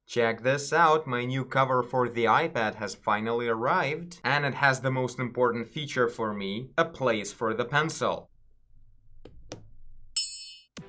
Check this out, my new cover for the iPad has finally arrived, and it has the most important feature for me, a place for the pencil.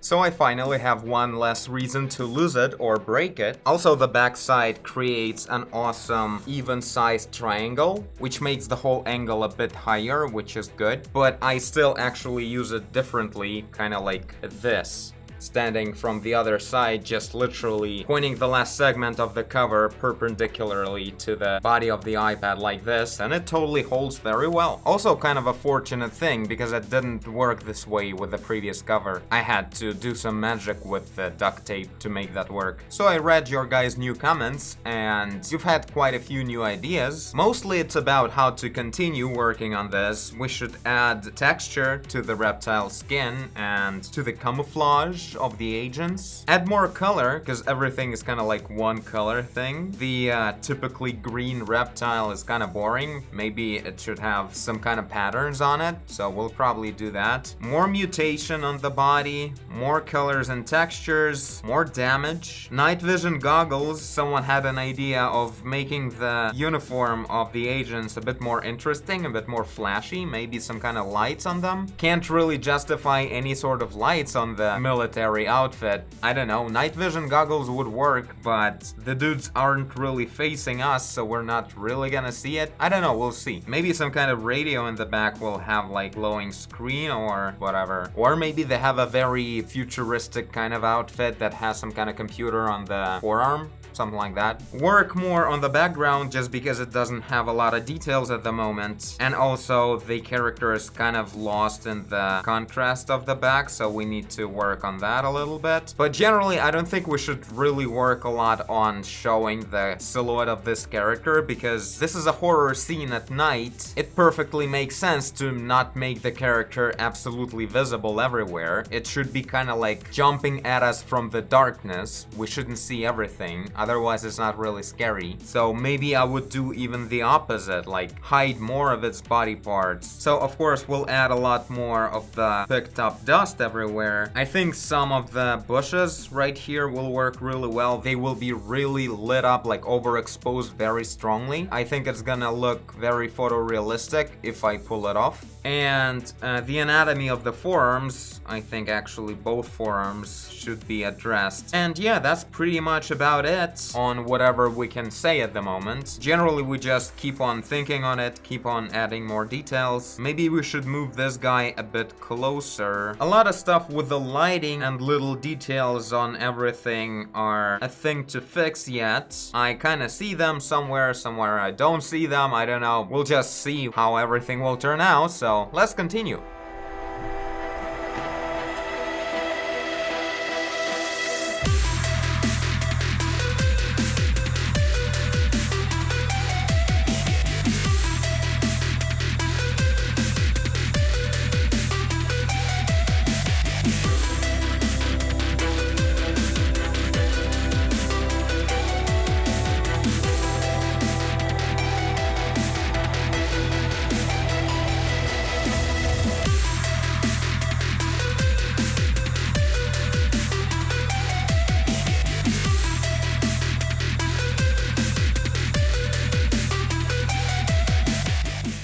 So I finally have one less reason to lose it or break it. Also, the back side creates an awesome even-sized triangle, which makes the whole angle a bit higher, which is good. But I still actually use it differently, kind of like this. Standing from the other side, just literally pointing the last segment of the cover perpendicularly to the body of the iPad like this, and it totally holds very well. Also kind of a fortunate thing, because it didn't work this way with the previous cover. I had to do some magic with the duct tape to make that work. So I read your guys' new comments, and you've had quite a few new ideas. Mostly it's about how to continue working on this. We should add texture to the reptile skin and to the camouflage of the agents. Add more color, because everything is kind of like one color thing. The typically green reptile is kind of boring. Maybe it should have some kind of patterns on it, so we'll probably do that. More mutation on the body, more colors and textures, more damage. Night vision goggles. Someone had an idea of making the uniform of the agents a bit more interesting, a bit more flashy, maybe some kind of lights on them. Can't really justify any sort of lights on the military outfit. I don't know, night vision goggles would work, but the dudes aren't really facing us, so we're not really gonna see it. I don't know, we'll see. Maybe some kind of radio in the back will have like glowing screen or whatever. Or maybe they have a very futuristic kind of outfit that has some kind of computer on the forearm. Something like that. Work more on the background just because it doesn't have a lot of details at the moment. And also the character is kind of lost in the contrast of the back, so we need to work on that a little bit. But generally, I don't think we should really work a lot on showing the silhouette of this character, because this is a horror scene at night. It perfectly makes sense to not make the character absolutely visible everywhere. It should be kind of like jumping at us from the darkness. We shouldn't see everything. Otherwise, it's not really scary. So maybe I would do even the opposite, like hide more of its body parts. So of course, we'll add a lot more of the picked up dust everywhere. I think some of the bushes right here will work really well. They will be really lit up, like overexposed very strongly. I think it's gonna look very photorealistic if I pull it off. And the anatomy of the forearms, I think actually both forearms should be addressed. And yeah, that's pretty much about it on whatever we can say at the moment. Generally, we just keep on thinking on it, keep on adding more details. Maybe we should move this guy a bit closer. A lot of stuff with the lighting and little details on everything are a thing to fix yet. I kind of see them somewhere I don't see them, I don't know. We'll just see how everything will turn out, so let's continue.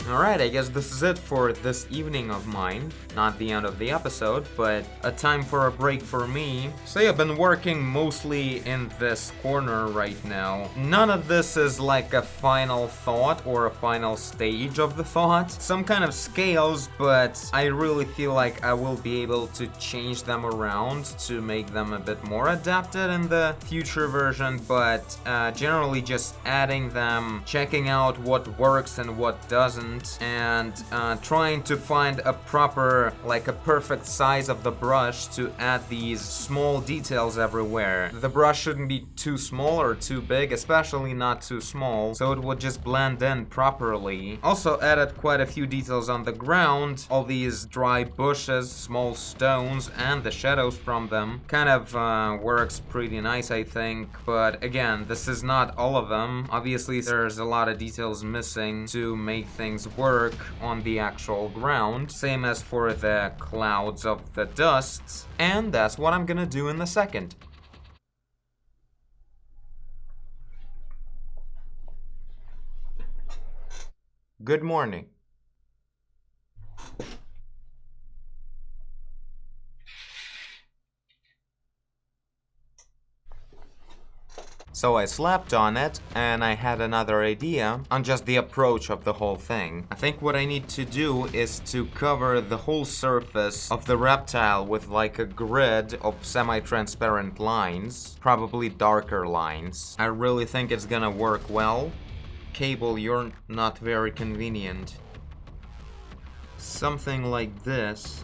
Alright, I guess this is it for this evening of mine. Not the end of the episode, but a time for a break for me. So yeah, I've been working mostly in this corner right now. None of this is like a final thought or a final stage of the thought. Some kind of scales, but I really feel like I will be able to change them around to make them a bit more adapted in the future version, but generally just adding them, checking out what works and what doesn't, and trying to find a proper, like a perfect size of the brush to add these small details everywhere. The brush shouldn't be too small or too big, especially not too small, so it would just blend in properly. Also added quite a few details on the ground, all these dry bushes, small stones, and the shadows from them. Kind of works pretty nice, I think, but again, this is not all of them. Obviously, there's a lot of details missing to make things work on the actual ground, same as for the clouds of the dust, and that's what I'm gonna do in a second. Good morning. So I slept on it, and I had another idea on just the approach of the whole thing. I think what I need to do is to cover the whole surface of the reptile with like a grid of semi-transparent lines, probably darker lines. I really think it's gonna work well. Cable, you're not very convenient. Something like this.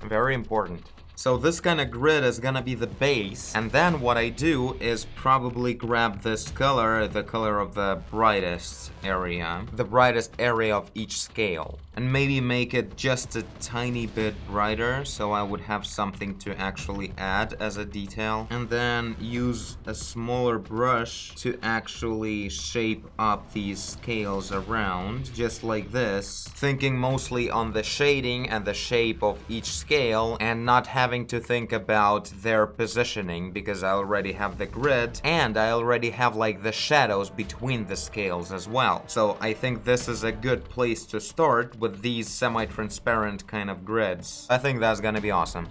Very important. So this kind of grid is gonna be the base, and then what I do is probably grab this color, the color of the brightest area of each scale, and maybe make it just a tiny bit brighter so I would have something to actually add as a detail, and then use a smaller brush to actually shape up these scales around, just like this, thinking mostly on the shading and the shape of each scale and not having to think about their positioning, because I already have the grid and I already have like the shadows between the scales as well. So I think this is a good place to start with these semi-transparent kind of grids. I think that's gonna be awesome.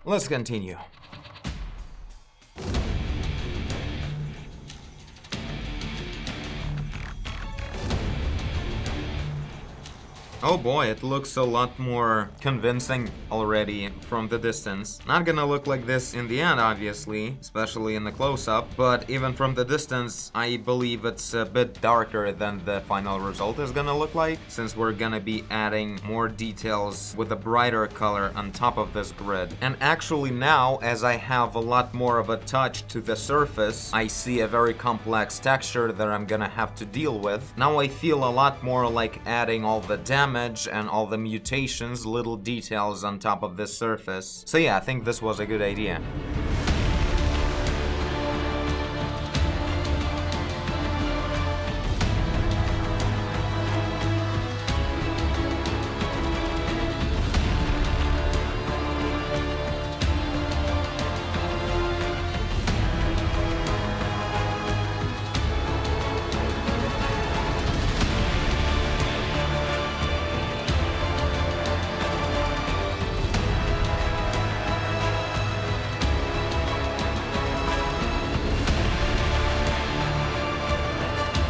Let's continue. Oh boy, it looks a lot more convincing already from the distance. Not gonna look like this in the end, obviously, especially in the close-up, but even from the distance, I believe it's a bit darker than the final result is gonna look like, since we're gonna be adding more details with a brighter color on top of this grid. And actually now, as I have a lot more of a touch to the surface, I see a very complex texture that I'm gonna have to deal with. Now I feel a lot more like adding all the damage and all the mutations, little details on top of this surface. So yeah, I think this was a good idea.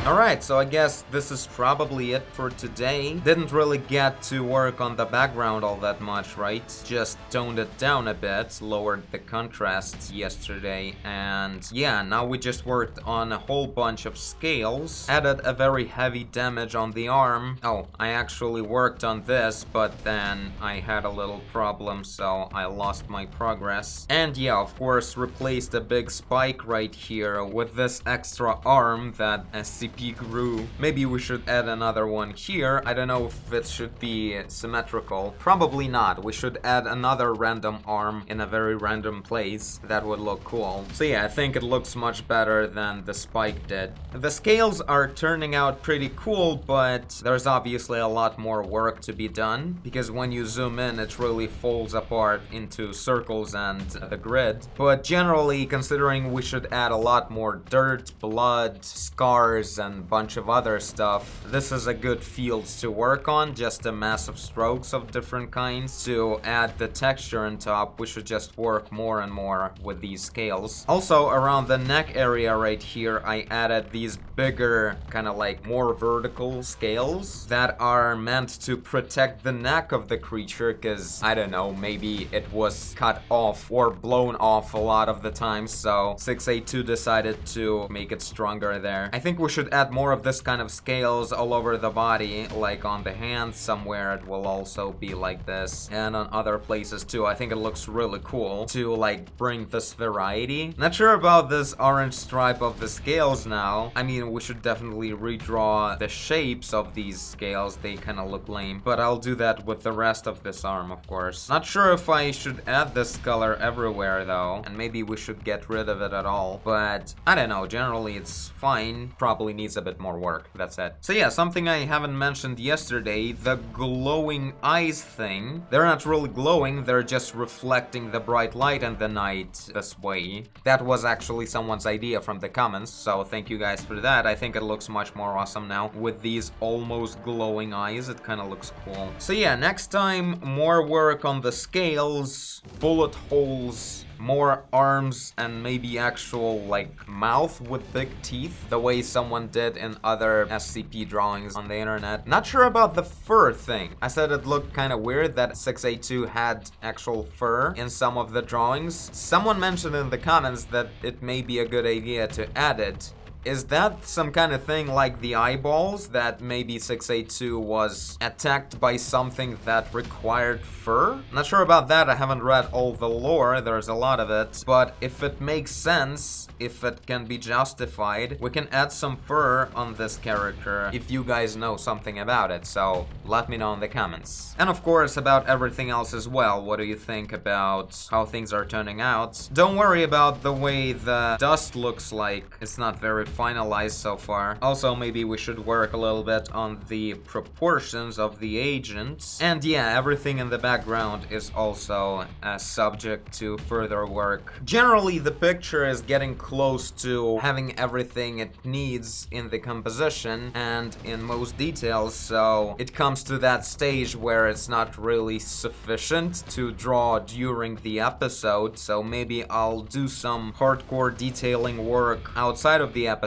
Alright, so I guess this is probably it for today. Didn't really get to work on the background all that much, right? Just toned it down a bit, lowered the contrasts yesterday, and yeah, now we just worked on a whole bunch of scales, added a very heavy damage on the arm. Oh, I actually worked on this, but then I had a little problem, so I lost my progress. And yeah, of course, replaced a big spike right here with this extra arm that SCP grew. Maybe we should add another one here. I don't know if it should be symmetrical. Probably not. We should add another random arm in a very random place. That would look cool. So yeah, I think it looks much better than the spike did. The scales are turning out pretty cool, but there's obviously a lot more work to be done, because when you zoom in, it really folds apart into circles and the grid. But generally, considering we should add a lot more dirt, blood, scars, and a bunch of other stuff, this is a good field to work on, just a massive strokes of different kinds. To add the texture on top, we should just work more and more with these scales. Also, around the neck area right here, I added these bigger, kind of like more vertical scales that are meant to protect the neck of the creature, because, I don't know, maybe it was cut off or blown off a lot of the time, so 682 decided to make it stronger there. I think we should add more of this kind of scales all over the body, like on the hands somewhere it will also be like this, and on other places too. I think it looks really cool to like bring this variety. Not sure about this orange stripe of the scales now. I mean, we should definitely redraw the shapes of these scales. They kind of look lame, but I'll do that with the rest of this arm, of course. Not sure if I should add this color everywhere though, and maybe we should get rid of it at all, but I don't know, generally it's fine. Probably need needs a bit more work, that's it. So yeah, something I haven't mentioned yesterday, the glowing eyes thing. They're not really glowing, they're just reflecting the bright light in the night this way. That was actually someone's idea from the comments, so thank you guys for that. I think it looks much more awesome now with these almost glowing eyes. It kind of looks cool. So yeah, next time, more work on the scales, bullet holes, more arms, and maybe actual, like, mouth with big teeth, the way someone did in other SCP drawings on the internet. Not sure about the fur thing. I said it looked kind of weird that 682 had actual fur in some of the drawings. Someone mentioned in the comments that it may be a good idea to add it. Is that some kind of thing like the eyeballs, that maybe 682 was attacked by something that required fur? Not sure about that, I haven't read all the lore, there's a lot of it. But if it makes sense, if it can be justified, we can add some fur on this character if you guys know something about it, so let me know in the comments. And of course, about everything else as well, what do you think about how things are turning out? Don't worry about the way the dust looks like, it's not very finalized so far. Also, maybe we should work a little bit on the proportions of the agents. And yeah, everything in the background is also subject to further work. Generally, the picture is getting close to having everything it needs in the composition and in most details, so it comes to that stage where it's not really sufficient to draw during the episode, so maybe I'll do some hardcore detailing work outside of the episode.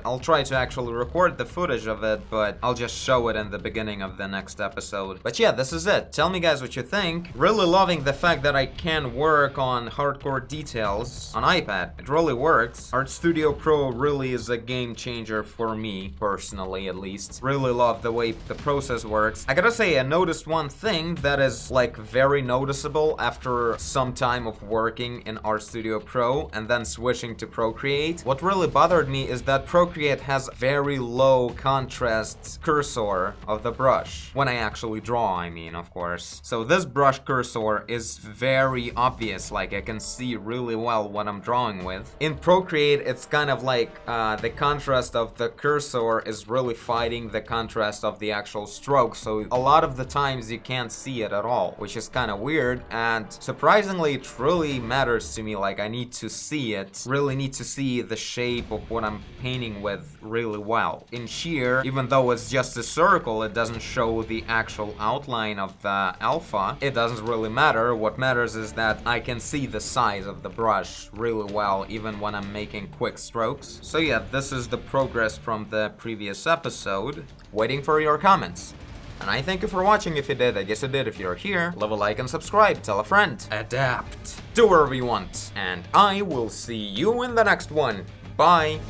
I'll try to actually record the footage of it, but I'll just show it in the beginning of the next episode. But yeah, this is it. Tell me guys what you think. Really loving the fact that I can work on hardcore details on iPad. It really works. Art Studio Pro really is a game changer for me, personally at least. Really love the way the process works. I gotta say, I noticed one thing that is like very noticeable after some time of working in Art Studio Pro and then switching to Procreate. What really bothered me is that Procreate has very low contrast cursor of the brush. When I actually draw, I mean, of course. So this brush cursor is very obvious, like I can see really well what I'm drawing with. In Procreate, it's kind of like the contrast of the cursor is really fighting the contrast of the actual stroke, so a lot of the times you can't see it at all, which is kind of weird, and surprisingly it really matters to me. Like, I need to see it, really need to see the shape of what I'm painting with really well. In Sheer, even though it's just a circle, it doesn't show the actual outline of the alpha. It doesn't really matter. What matters is that I can see the size of the brush really well, even when I'm making quick strokes. So yeah, this is the progress from the previous episode. Waiting for your comments. And I thank you for watching if you did. I guess you did if you're here. Leave a like and subscribe. Tell a friend. Adapt. Do whatever you want. And I will see you in the next one. Bye.